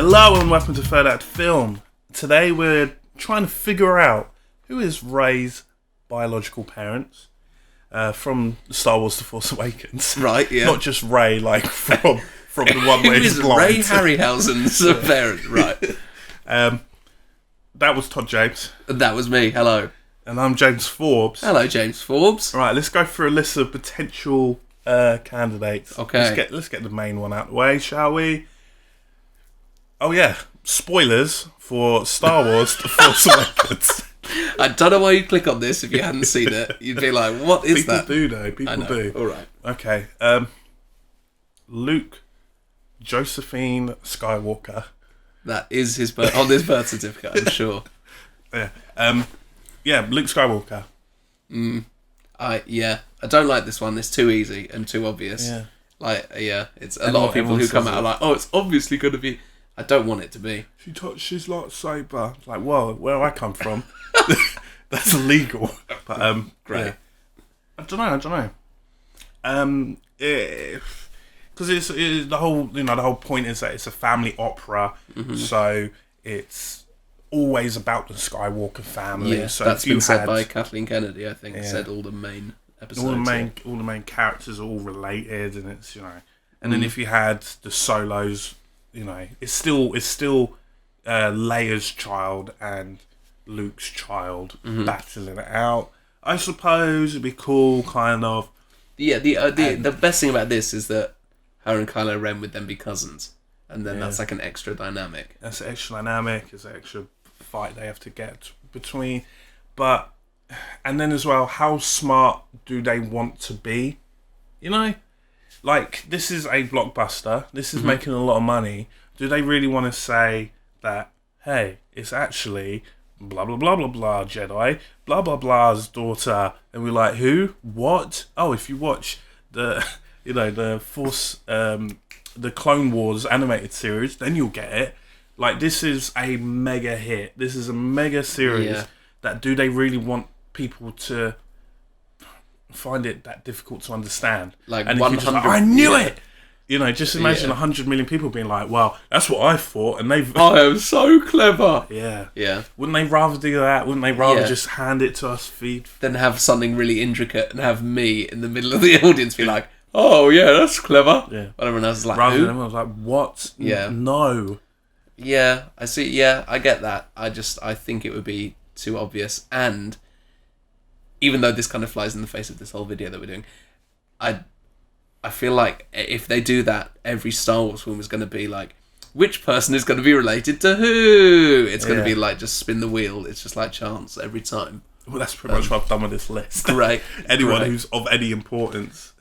Hello and welcome to Third Act Film. Today we're trying to figure out who is Rey's biological parents from Star Wars The Force Awakens. Right, yeah. Not just Rey, like from the one where he's blind. Ray Harryhausen's parent, right. That was Todd James. And that was me, hello. And I'm James Forbes. Hello, James Forbes. Right, let's go through a list of potential candidates. Okay. Let's get the main one out of the way, shall we? Oh yeah, spoilers for Star Wars The Force Awakens. I don't know why you'd click on this if you hadn't seen it. You'd be like, what is that? People do though, people do. Alright. Okay, Luke Josephine Skywalker. That is his on his birth certificate, I'm sure. Yeah, Luke Skywalker. I don't like this one. It's too easy and too obvious. Yeah. It's a lot of people who come out are like, oh, it's obviously going to be. I don't want it to be. She touched his lightsaber. It's like, well, where I come from, that's illegal. But Great. Yeah. I don't know. Because it's the whole point is that it's a family opera, so it's always about the Skywalker family. Yeah, so that's been said by Kathleen Kennedy, I think. Said all the main episodes. All the main characters are all related, and it's and then if you had the solos, it's still Leia's child and Luke's child battling it out. I suppose it'd be cool, kind of. Yeah, the best thing about this is that her and Kylo Ren would then be cousins, and then that's like an extra dynamic. That's an extra dynamic. It's an extra fight they have to get between, and then as well, how smart do they want to be? Like, this is a blockbuster. This is making a lot of money. Do they really want to say that, hey, it's actually blah, blah, blah, blah, blah, Jedi, blah, blah, blah's daughter? And we're like, who? What? Oh, if you watch the, the Force, the Clone Wars animated series, then you'll get it. Like, this is a mega hit. This is a mega series that do they really want people to find it that difficult to understand? Like, and 100. I knew it. Just imagine 100 million people being like, "Well, that's what I thought," and they've. I am so clever. Yeah. Wouldn't they rather do that? Wouldn't they rather just hand it to us feed? Then have something really intricate and have me in the middle of the audience be like, "Oh yeah, that's clever." Yeah. But everyone else is like, rather "Who?" than everyone's like, "What? Yeah. No." Yeah, I see. Yeah, I get that. I think it would be too obvious, and even though this kind of flies in the face of this whole video that we're doing, I feel like if they do that, every Star Wars film is going to be like, which person is going to be related to who? It's going to be like, just spin the wheel. It's just like chance every time. Well, that's pretty much what I've done with this list. Great. Anyone who's of any importance.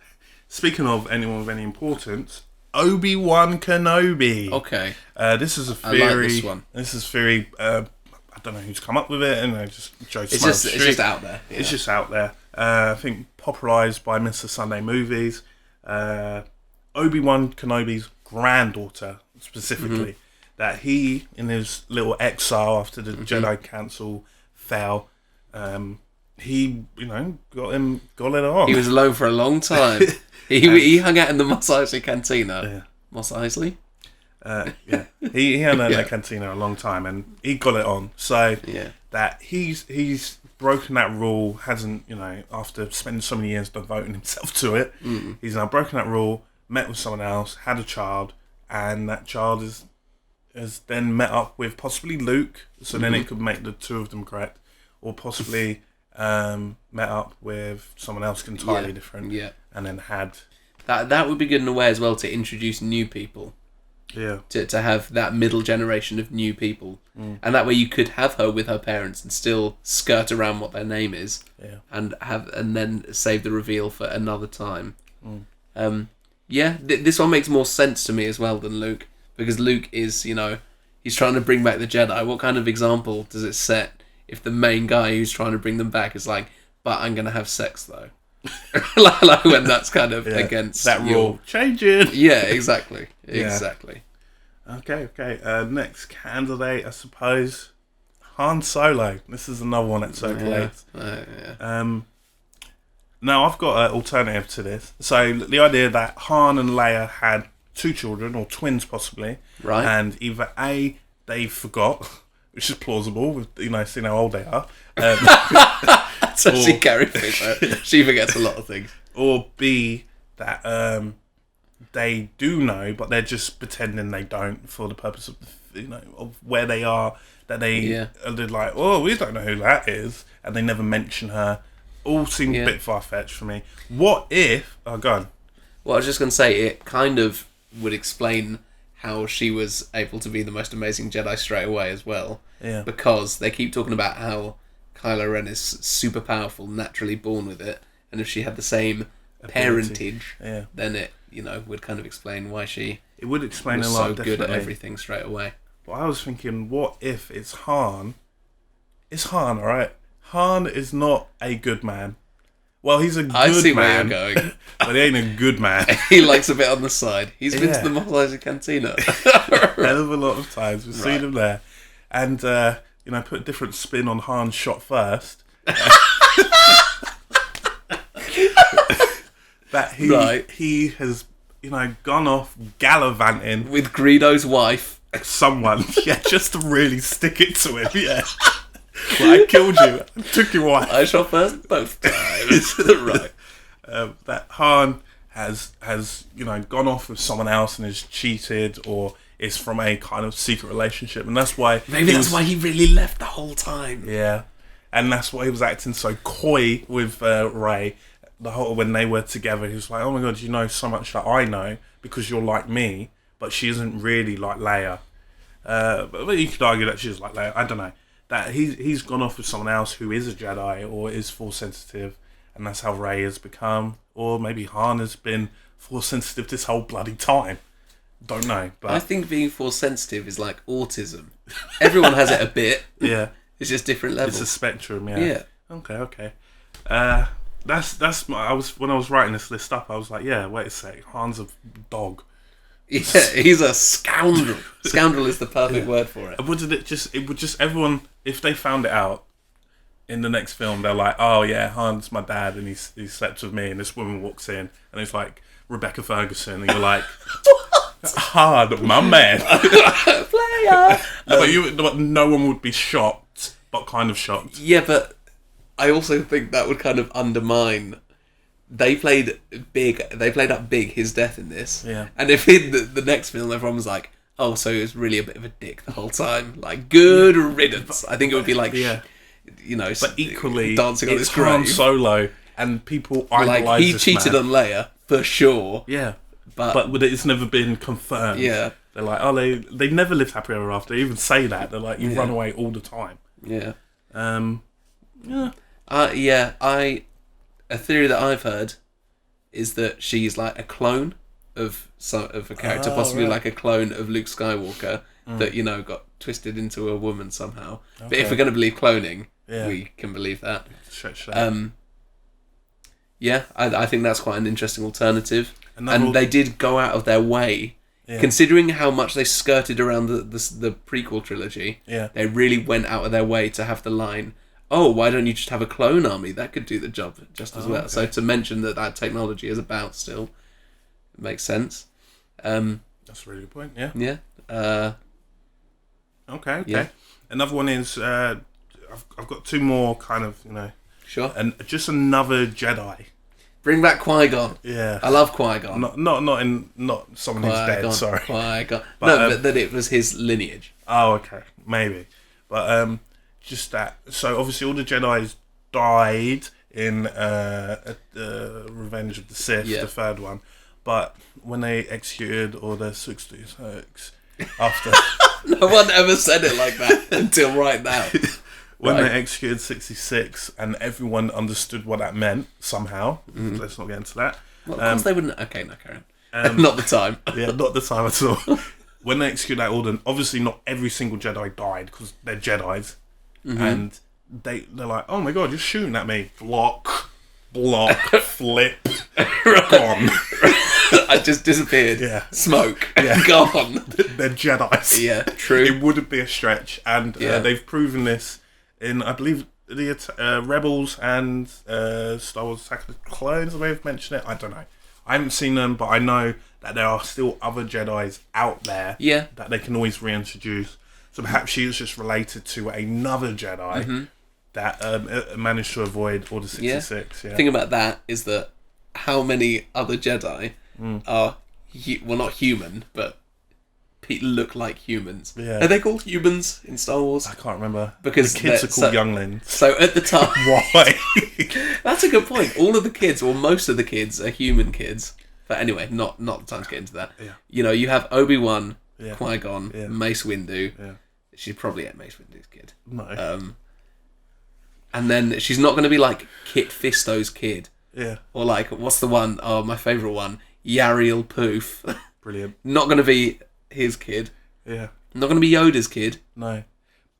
Speaking of anyone of any importance, Obi-Wan Kenobi. Okay. This is a theory. I like this one. This is very. I don't know who's come up with it, and just Joe. It's just out there. Yeah. It's just out there. I think popularised by Mr. Sunday Movies. Obi-Wan Kenobi's granddaughter, specifically, that he, in his little exile after the Jedi Council fell, he, got it on. He was alone for a long time. He hung out in the Mos Eisley Cantina. Yeah. Mos Eisley? Yeah. He hung out in that cantina a long time, and he got it on. So that he's broken that rule, hasn't, after spending so many years devoting himself to it, he's now broken that rule, met with someone else, had a child, and that child has then met up with possibly Luke, so then it could make the two of them correct, or possibly met up with someone else entirely different, and then had... That would be good in a way as well, to introduce new people. Yeah. To have that middle generation of new people. And that way you could have her with her parents and still skirt around what their name is. Yeah. And then save the reveal for another time. This one makes more sense to me as well than Luke. Because Luke is, he's trying to bring back the Jedi. What kind of example does it set if the main guy who's trying to bring them back is like, but I'm going to have sex though? like when that's kind of against that rule changing. Yeah, exactly. Exactly. Okay. Next candidate, I suppose, Han Solo. This is another one that circulates. Now I've got an alternative to this. So the idea that Han and Leia had two children, or twins possibly. Right. And either A, they forgot, which is plausible, with, seeing how old they are. So she Carrie Fisher. She forgets a lot of things. Or B, that they do know, but they're just pretending they don't for the purpose of, of where they are. That they're like, oh, we don't know who that is, and they never mention her. All seem a bit far-fetched for me. What if... Oh, go on. Well, I was just going to say, it kind of would explain how she was able to be the most amazing Jedi straight away as well. Yeah. Because they keep talking about how Kylo Ren is super powerful, naturally born with it, and if she had the same parentage, then it, would kind of explain why she it would explain was a lot, so definitely. good at everything straight away. But I was thinking, what if it's Han? It's Han, alright? Han is not a good man. Well, he's a good man. I see where you're going. But he ain't a good man. He likes a bit on the side. He's been to the Mos Eisley Cantina. Hell of a lot of times. We've seen him there. And, put a different spin on Han's shot first. That he has, gone off gallivanting. With Greedo's wife. Someone. Yeah, just to really stick it to him, yeah. Well, I killed you. I took your wife. I shot first both times. Right. That Han has gone off with someone else and has cheated, or is from a kind of secret relationship, and that's why why he really left the whole time. Yeah, and that's why he was acting so coy with Rey. When they were together, he was like, "Oh my god, you know so much that I know because you're like me, but she isn't really like Leia." But you could argue that she's like Leia. I don't know. That he's gone off with someone else who is a Jedi or is Force sensitive, and that's how Rey has become. Or maybe Han has been Force sensitive this whole bloody time. Don't know. But I think being Force sensitive is like autism. Everyone has it a bit. Yeah, it's just different levels. It's a spectrum. Yeah. Yeah. Okay. That's when I was writing this list up, I was like, yeah, wait a sec, Han's a dog. Yeah, he's a scoundrel. Scoundrel is the perfect word for it. It would just everyone, if they found it out in the next film, they're like, oh yeah, Han's my dad and he slept with me, and this woman walks in and it's like Rebecca Ferguson, and you're like, Han, my man. Player. But no one would be shocked, but kind of shocked. Yeah, but I also think that would kind of undermine. They played up big his death in this. Yeah. And if in the next film everyone was like, oh, so he was really a bit of a dick the whole time, like, good riddance. I think it would be like, but equally, dancing on his it's Han grave. Solo, and people idolize Like, he this cheated man. on Leia, for sure. Yeah. But it's never been confirmed. Yeah. They're like, oh, they never lived happy ever after. They even say that. They're like, you run away all the time. Yeah. Yeah. A theory that I've heard is that she's like a clone of a character, possibly like a clone of Luke Skywalker that got twisted into a woman somehow. Okay. But if we're going to believe cloning, we can believe that. I think that's quite an interesting alternative. And they did go out of their way, considering how much they skirted around the prequel trilogy. Yeah. They really went out of their way to have the line, oh, why don't you just have a clone army? That could do the job just as well. Okay. So to mention that technology is about still, it makes sense. That's a really good point, yeah. Yeah. Okay. Yeah. Another one is, I've got two more kind of, Sure. And just another Jedi. Bring back Qui-Gon. Yeah. I love Qui-Gon. Not someone who's dead, sorry. Qui-Gon. But that it was his lineage. Oh, okay. Maybe. But, just that. So obviously all the Jedi's died in Revenge of the Sith, the third one. But when they executed Order 66 after... No one ever said it like that until right now. When they executed 66 and everyone understood what that meant somehow. Let's not get into that. Well, of course they wouldn't... Okay, no, carry on. Not the time. Yeah, not the time at all. When they executed that order, obviously not every single Jedi died because they're Jedis. And they're like, oh my god, you're shooting at me. Block, flip, gone. I just disappeared. Yeah. Smoke. Yeah. Gone. They're Jedis. Yeah, true. It wouldn't be a stretch. And they've proven this in, I believe, the Rebels and Star Wars Attack of the Clones. I may have mentioned it. I don't know. I haven't seen them, but I know that there are still other Jedis out there Yeah. that they can always reintroduce. So perhaps she was just related to another Jedi that managed to avoid Order 66. Yeah. The thing about that is that how many other Jedi are, well, not human, but look like humans. Yeah. Are they called humans in Star Wars? I can't remember. Because the kids are called younglings. So at the time... Why? That's a good point. All of the kids, or most of the kids, are human kids. But anyway, not the time to get into that. Yeah. You know, you have Obi-Wan, Yeah. Qui-Gon, Yeah. Mace Windu. Yeah. She's probably at Mace Windu's kid. No. And then she's not going to be like Kit Fisto's kid. Yeah. Or like, what's the one? Oh, my favourite one. Yariel Poof. Brilliant. Not going to be his kid. Yeah. Not going to be Yoda's kid. No.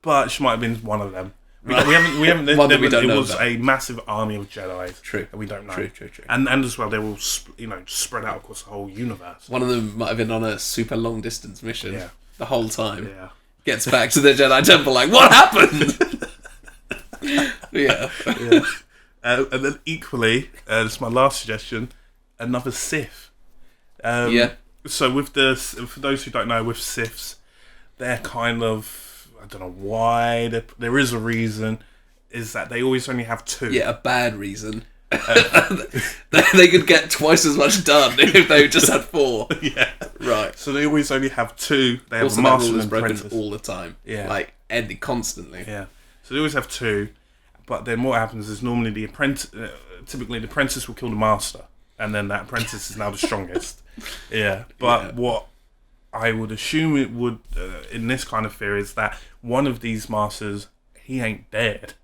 But she might have been one of them. We Right. haven't. One that we don't it know was about. a massive army of Jedi. True. And we don't know. True. And as well, they will spread out across the whole universe. One of them might have been on a super long distance mission the whole time. Yeah. Gets back to the Jedi Temple like, what happened? Yeah. And then equally, this is my last suggestion, another Sith. So with for those who don't know, with Siths, they're kind of, I don't know why, there is a reason, is that they always only have two. Yeah, a bad reason. They could get twice as much done if they just had 4. Yeah. Right. So they always only have two. They have Also, a that master rule is and broken apprentice. all the time. Yeah. Like, constantly. Yeah. So they always have two. But then what happens is normally the apprentice, typically the apprentice will kill the master. And then that apprentice is now the strongest. Yeah. But what I would assume it would, in this kind of theory, is that one of these masters, he ain't dead.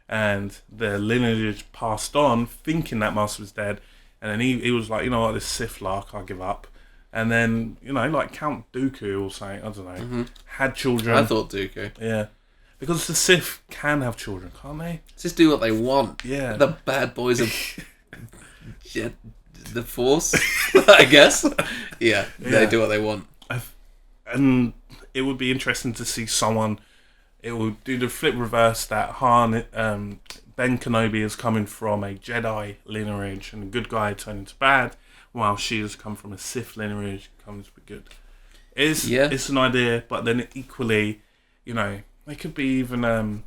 And the lineage passed on thinking that master was dead. And then he was like, you know what, this Sith lark, I'll give up. And then, you know, like Count Dooku or something, I don't know, had children. I thought Dooku. Yeah. Because the Sith can have children, can't they? Just do what they want. Yeah. The bad boys of the Force, I guess. Yeah, they do what they want. And it would be interesting to see someone. It would do the flip reverse that Ben Kenobi is coming from a Jedi lineage and a good guy turned into bad, while she has come from a Sith lineage and comes to be good. It's an idea, but then equally, you know, it could be even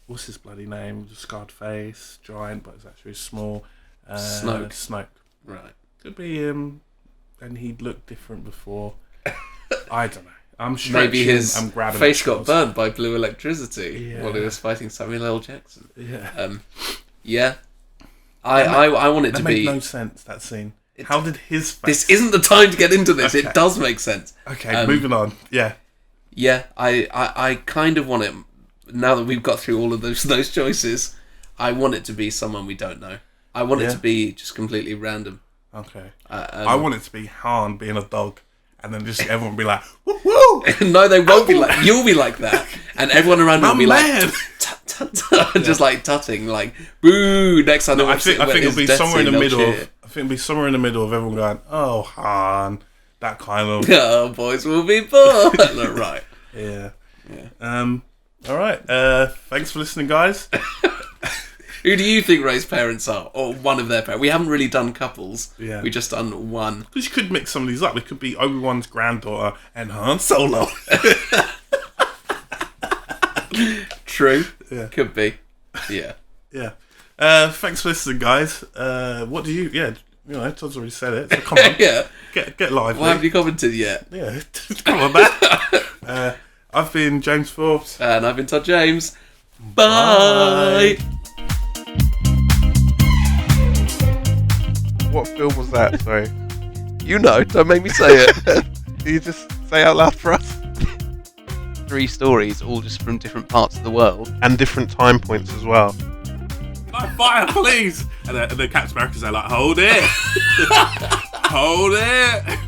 what's his bloody name? The scarred face, giant, but it's actually small. Snoke. Right. Could be him, and he'd look different before. I don't know. I'm stretching. Maybe his I'm grabbing face got burnt by blue electricity Yeah. while he was fighting Samuel L. Jackson. Yeah. I want it That to made be. no sense. That scene. How did his face? This isn't the time to get into this. Okay. It does make sense. Okay, moving on. Yeah. Yeah, I kind of want it. Now that we've got through all of those choices, I want it to be someone we don't know. I want it to be just completely random. Okay. I want it to be Han being a dog, and then just everyone be like, "Woo woo!" No, they won't be like. You'll be like that, and everyone around you will be like, tut, tut, tut, just like tutting, like boo. Next time, I think it'll be somewhere in the middle. I think it'll be somewhere in the middle of everyone going, "Oh, Han," that kind of. Oh, boys will be born. Right. Yeah. All right. Thanks for listening, guys. Who do you think Rey's parents are, or one of their parents? We haven't really done couples. Yeah. We just done one. Because you could mix some of these up. It could be Obi-Wan's granddaughter and Han Solo. True. Yeah. Could be. Yeah. Yeah. Thanks for listening, guys. What do you? Yeah. You know, Todd's already said it. So come on. Yeah. Get lively. Why haven't you commented yet? Yeah. Come on, man. I've been James Forbes. And I've been Todd James. Bye. What film was that? Sorry. You know, don't make me say it. Can you just say out loud for us? 3 stories, all just from different parts of the world. And different time points as well. No, fire, please! And the Captain America's there like, hold it! Hold it!